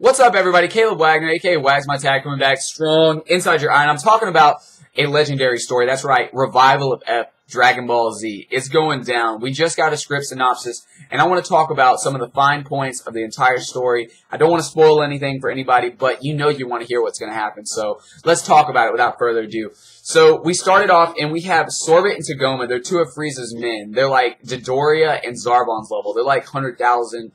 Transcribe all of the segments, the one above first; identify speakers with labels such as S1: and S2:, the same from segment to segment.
S1: What's up, everybody? Caleb Wagner, aka Wags My Tag, coming back strong inside your eye. And I'm talking about a legendary story. That's right, Revival of F, Dragon Ball Z. It's going down. We just got a script synopsis, and I want to talk about some of the fine points of the entire story. I don't want to spoil anything for anybody, but you know you want to hear what's going to happen. So let's talk about it without further ado. So we started off, and we have Sorbet and Tagoma. They're two of Frieza's men. They're like Dodoria and Zarbon's level. They're like 100,000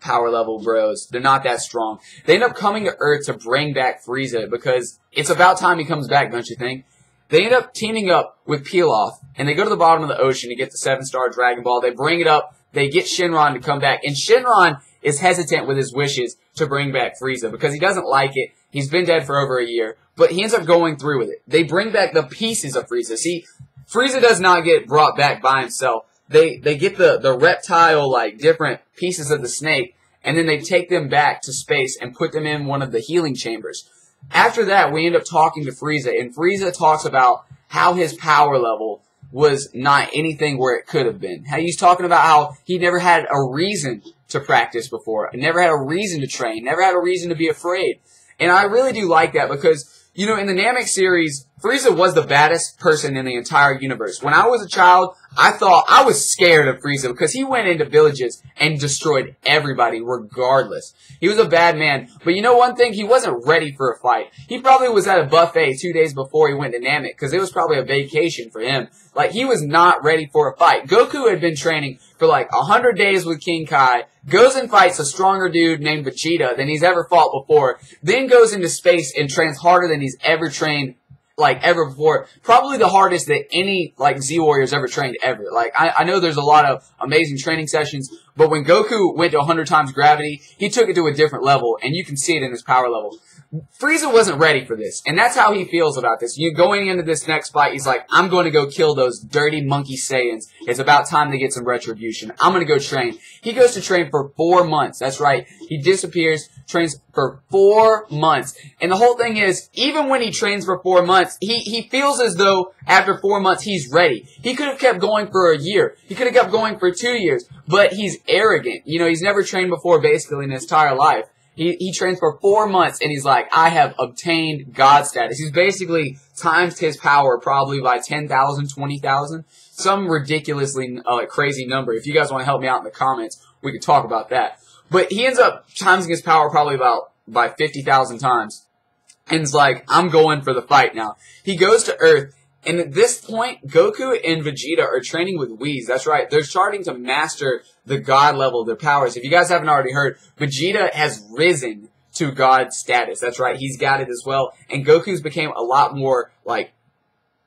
S1: power level bros. They're not that strong. They end up coming to Earth to bring back Frieza because it's about time he comes back, don't you think? They end up teaming up with Pilaf, and they go to the bottom of the ocean to get the 7-star Dragon Ball. They bring it up. They get Shenron to come back, and Shenron is hesitant with his wishes to bring back Frieza because he doesn't like it. He's been dead for over a year, but he ends up going through with it. They bring back the pieces of Frieza. See, Frieza does not get brought back by himself. They get the reptile, like, different pieces of the snake, and then they take them back to space and put them in one of the healing chambers. After that, we end up talking to Frieza, and Frieza talks about how his power level was not anything where it could have been. How he's talking about how he never had a reason to practice before, never had a reason to train, never had a reason to be afraid. And I really do like that because, you know, in the Namek series, Frieza was the baddest person in the entire universe. When I was a child, I thought I was scared of Frieza because he went into villages and destroyed everybody regardless. He was a bad man. But you know one thing? He wasn't ready for a fight. He probably was at a buffet 2 days before he went to Namek because it was probably a vacation for him. Like, he was not ready for a fight. Goku had been training for like 100 days with King Kai, goes and fights a stronger dude named Vegeta than he's ever fought before, then goes into space and trains harder than he's ever trained ever before. Probably the hardest that any, Z Warrior's ever trained ever. I know there's a lot of amazing training sessions, but when Goku went to 100 times gravity, he took it to a different level, and you can see it in his power level. Frieza wasn't ready for this, and that's how he feels about this. Going into this next fight, he's like, I'm going to go kill those dirty monkey Saiyans. It's about time to get some retribution. I'm going to go train. He goes to train for 4 months. That's right. He disappears, trains for 4 months. And the whole thing is, even when he trains for 4 months, he feels as though after 4 months he's ready. He could have kept going for a year. He could have kept going for 2 years. But he's arrogant. You know, he's never trained before basically in his entire life. He trains for 4 months, and he's like, I have obtained God status. He's basically times his power probably by 10,000, 20,000. Some ridiculously crazy number. If you guys want to help me out in the comments, we could talk about that. But he ends up timesing his power probably by 50,000 times. And it's like, I'm going for the fight now. He goes to Earth. And at this point, Goku and Vegeta are training with Whis. That's right. They're starting to master the God level of their powers. If you guys haven't already heard, Vegeta has risen to God status. That's right. He's got it as well. And Goku's became a lot more,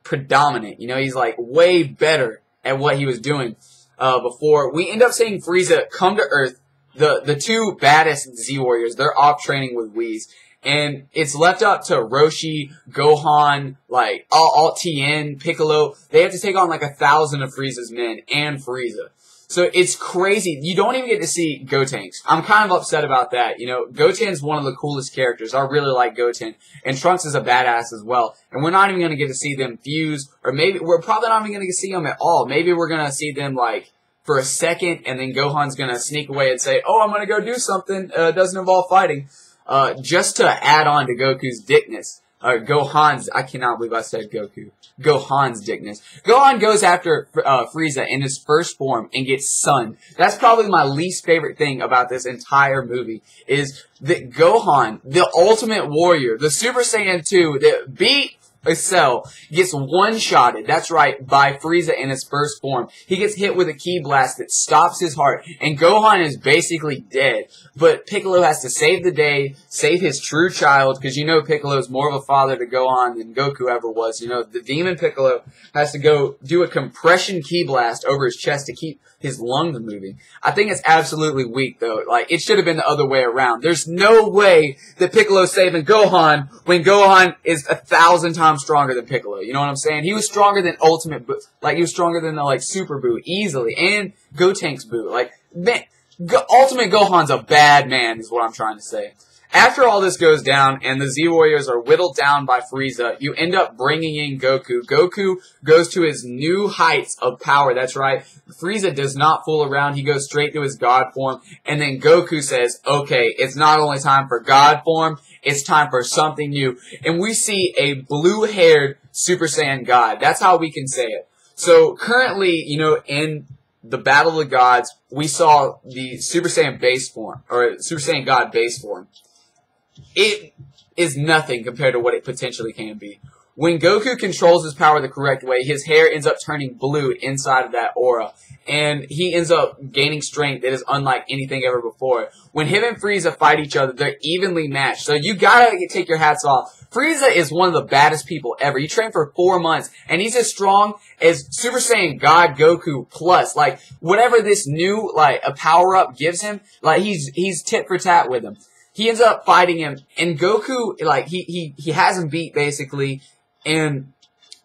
S1: predominant. You know, he's, way better at what he was doing before. We end up seeing Frieza come to Earth. The two baddest Z Warriors, they're off training with Whis. And it's left up to Roshi, Gohan, all Tien, Piccolo. They have to take on 1,000 of Frieza's men and Frieza. So it's crazy. You don't even get to see Gotenks. I'm kind of upset about that. You know, Goten's one of the coolest characters. I really like Goten. And Trunks is a badass as well. And we're not even going to get to see them fuse. Or maybe, we're probably not even going to see them at all. Maybe we're going to see them, for a second. And then Gohan's going to sneak away and say, oh, I'm going to go do something. Doesn't involve fighting. Just to add on to Goku's dickness, Gohan's, I cannot believe I said Goku, Gohan's dickness. Gohan goes after Frieza in his first form and gets sunned. That's probably my least favorite thing about this entire movie, is that Gohan, the ultimate warrior, the Super Saiyan 2 that beat Cell, gets one-shotted, that's right, by Frieza in his first form. He gets hit with a ki blast that stops his heart, and Gohan is basically dead. But Piccolo has to save the day, save his true child, because you know Piccolo's more of a father to Gohan than Goku ever was. You know, the demon Piccolo has to go do a compression ki blast over his chest to keep his lungs moving. I think it's absolutely weak, though. It should have been the other way around. There's no way that Piccolo's saving Gohan when Gohan is 1,000 times stronger than Piccolo. You know what I'm saying? He was stronger than Ultimate Buu. He was stronger than the, Super Buu easily. And Gotenks Buu. Man, Ultimate Gohan's a bad man, is what I'm trying to say. After all this goes down and the Z-Warriors are whittled down by Frieza, you end up bringing in Goku. Goku goes to his new heights of power. That's right. Frieza does not fool around. He goes straight to his God form. And then Goku says, okay, it's not only time for God form, it's time for something new. And we see a blue-haired Super Saiyan God. That's how we can say it. So currently, you know, in the Battle of the Gods, we saw the Super Saiyan base form, or Super Saiyan God base form. It is nothing compared to what it potentially can be. When Goku controls his power the correct way, his hair ends up turning blue inside of that aura. And he ends up gaining strength that is unlike anything ever before. When him and Frieza fight each other, they're evenly matched. So you gotta take your hats off. Frieza is one of the baddest people ever. He trained for 4 months, and he's as strong as Super Saiyan God Goku plus. Like, whatever this new, like, a power-up gives him, like, he's tit for tat with him. He ends up fighting him, and Goku, like, he has him beat, basically, and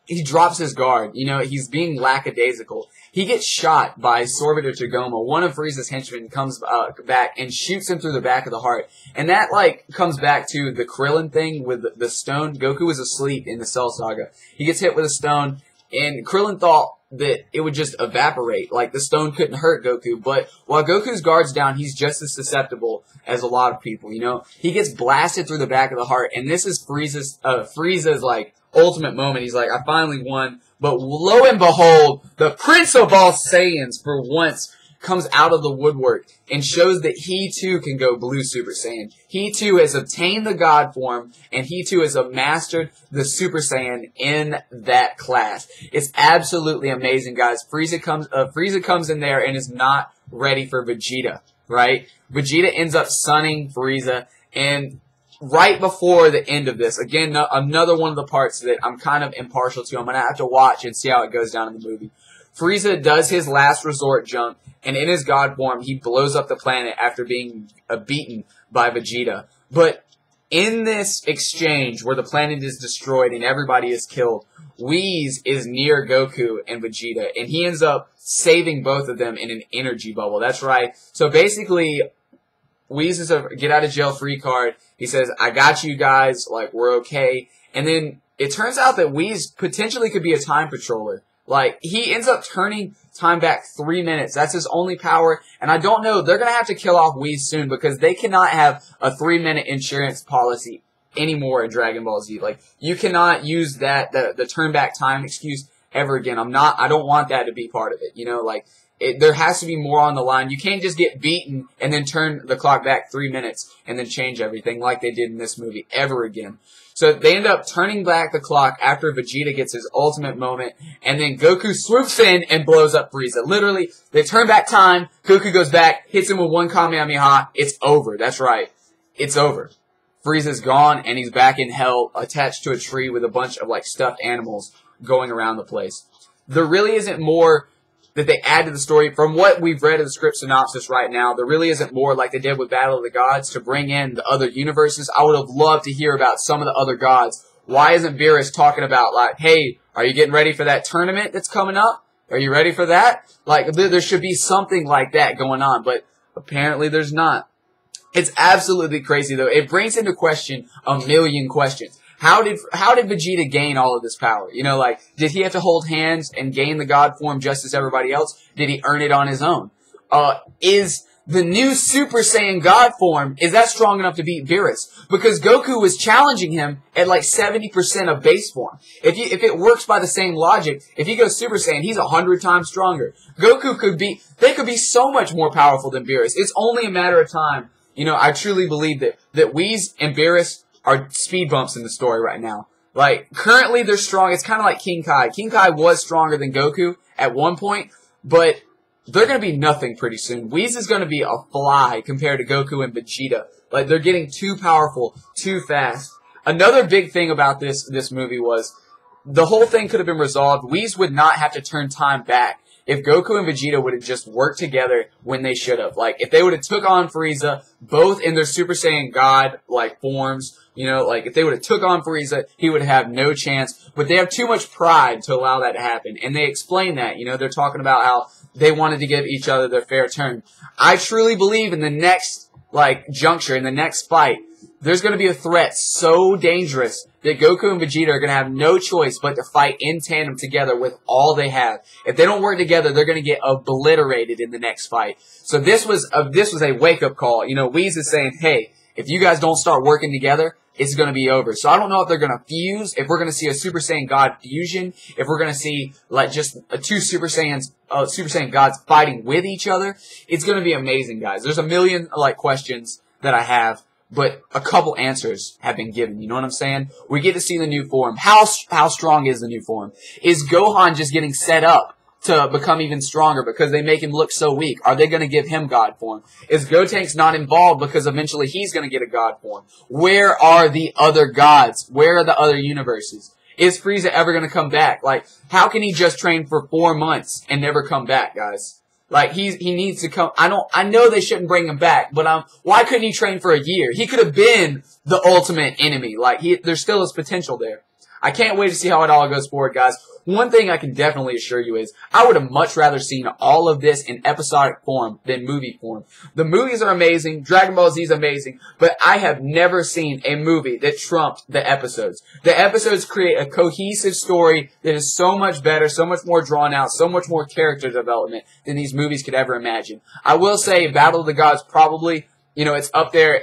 S1: he drops his guard. You know, he's being lackadaisical. He gets shot by Sorbet or Tagoma. One of Frieza's henchmen comes back and shoots him through the back of the heart. And that, like, comes back to the Krillin thing with the stone. Goku was asleep in the Cell Saga. He gets hit with a stone, and Krillin thought that it would just evaporate. Like, the stone couldn't hurt Goku. But while Goku's guard's down, he's just as susceptible as a lot of people, you know? He gets blasted through the back of the heart, and this is Frieza's, like, ultimate moment. He's like, I finally won. But lo and behold, the Prince of all Saiyans, for once, comes out of the woodwork and shows that he too can go blue Super Saiyan. He too has obtained the God form, and he too has mastered the Super Saiyan in that class. It's absolutely amazing, guys. Frieza comes in there and is not ready for Vegeta, right? Vegeta ends up sunning Frieza, and right before the end of this, again, another one of the parts that I'm kind of impartial to. I'm going to have to watch and see how it goes down in the movie. Frieza does his last resort jump, and in his God form, he blows up the planet after being beaten by Vegeta. But in this exchange where the planet is destroyed and everybody is killed, Whis is near Goku and Vegeta, and he ends up saving both of them in an energy bubble. That's right. So basically, Whis is a get-out-of-jail-free card. He says, I got you guys, like, we're okay. And then it turns out that Whis potentially could be a time patroller. Like, he ends up turning time back 3 minutes. That's his only power. And I don't know, they're going to have to kill off Whis soon because they cannot have a 3-minute insurance policy anymore in Dragon Ball Z. Like, you cannot use that, the turn back time excuse ever again. I don't want that to be part of it. You know, like, there has to be more on the line. You can't just get beaten and then turn the clock back 3 minutes and then change everything like they did in this movie ever again. So they end up turning back the clock after Vegeta gets his ultimate moment, and then Goku swoops in and blows up Frieza. Literally, they turn back time, Goku goes back, hits him with one Kamehameha, it's over. That's right. It's over. Frieza's gone, and he's back in hell, attached to a tree with a bunch of, like, stuffed animals going around the place. There really isn't more that they add to the story. From what we've read of the script synopsis right now, there really isn't more like they did with Battle of the Gods to bring in the other universes. I would have loved to hear about some of the other gods. Why isn't Beerus talking about, like, hey, are you getting ready for that tournament that's coming up? Are you ready for that? Like, there should be something like that going on, but apparently there's not. It's absolutely crazy, though. It brings into question a million questions. How did Vegeta gain all of this power? You know, like, did he have to hold hands and gain the God form just as everybody else? Did he earn it on his own? Is the new Super Saiyan God form, is that strong enough to beat Beerus? Because Goku was challenging him at like 70% of base form. If it works by the same logic, if he goes Super Saiyan, he's 100 times stronger. They could be so much more powerful than Beerus. It's only a matter of time. You know, I truly believe that Whis and Beerus are speed bumps in the story right now. Like, currently they're strong. It's kind of like King Kai. King Kai was stronger than Goku at one point, but they're going to be nothing pretty soon. Whis is going to be a fly compared to Goku and Vegeta. Like, they're getting too powerful, too fast. Another big thing about this movie was the whole thing could have been resolved. Whis would not have to turn time back if Goku and Vegeta would have just worked together when they should have. Like, if they would have took on Frieza, both in their Super Saiyan God, like, forms, you know, like, if they would have took on Frieza, he would have no chance. But they have too much pride to allow that to happen. And they explain that, you know, they're talking about how they wanted to give each other their fair turn. I truly believe in the next, juncture, in the next fight, there's going to be a threat so dangerous that Goku and Vegeta are going to have no choice but to fight in tandem together with all they have. If they don't work together, they're going to get obliterated in the next fight. So this was a wake-up call. You know, Whis is saying, hey, if you guys don't start working together, it's going to be over. So I don't know if they're going to fuse, if we're going to see a Super Saiyan God fusion, if we're going to see, just two Super Saiyan gods fighting with each other. It's going to be amazing, guys. There's a million, questions that I have, but a couple answers have been given. You know what I'm saying? We get to see the new form. How strong is the new form? Is Gohan just getting set up to become even stronger because they make him look so weak? Are they going to give him God form? Is Gotenks not involved because eventually he's going to get a God form? Where are the other gods? Where are the other universes? Is Frieza ever going to come back? How can he just train for 4 months and never come back, guys? He needs to come. I know they shouldn't bring him back, but why couldn't he train for a year? He could have been the ultimate enemy. There's still his potential there. I can't wait to see how it all goes forward, guys. One thing I can definitely assure you is I would have much rather seen all of this in episodic form than movie form. The movies are amazing. Dragon Ball Z is amazing. But I have never seen a movie that trumped the episodes. The episodes create a cohesive story that is so much better, so much more drawn out, so much more character development than these movies could ever imagine. I will say Battle of the Gods probably, it's up there,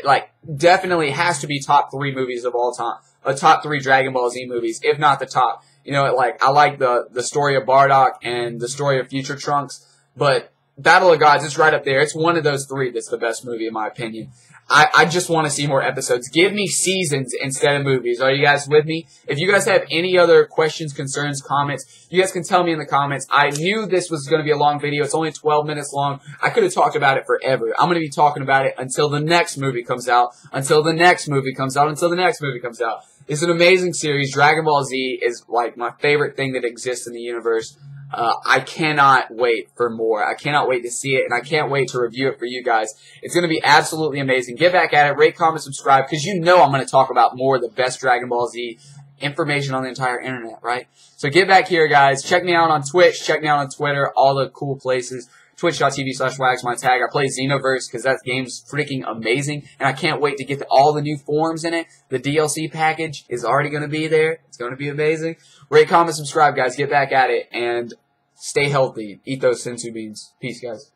S1: definitely has to be top 3 movies of all time. Top 3 Dragon Ball Z movies, if not the top. I like the story of Bardock and the story of Future Trunks, but Battle of Gods, it's right up there. It's one of those 3 that's the best movie in my opinion. I just want to see more episodes. Give me seasons instead of movies. Are you guys with me? If you guys have any other questions, concerns, comments, you guys can tell me in the comments. I knew this was going to be a long video. It's only 12 minutes long. I could have talked about it forever. I'm going to be talking about it until the next movie comes out, until the next movie comes out, until the next movie comes out. It's an amazing series. Dragon Ball Z is my favorite thing that exists in the universe. I cannot wait for more. I cannot wait to see it, and I can't wait to review it for you guys. It's going to be absolutely amazing. Get back at it, rate, comment, subscribe, because I'm going to talk about more of the best Dragon Ball Z information on the entire internet, right? So get back here, guys. Check me out on Twitch. Check me out on Twitter, all the cool places. Twitch.tv/WagsMyTag. I play Xenoverse because that game's freaking amazing, and I can't wait to get to all the new forms in it. The DLC package is already going to be there. It's going to be amazing. Rate, comment, subscribe, guys. Get back at it, and stay healthy. Eat those sensu beans. Peace, guys.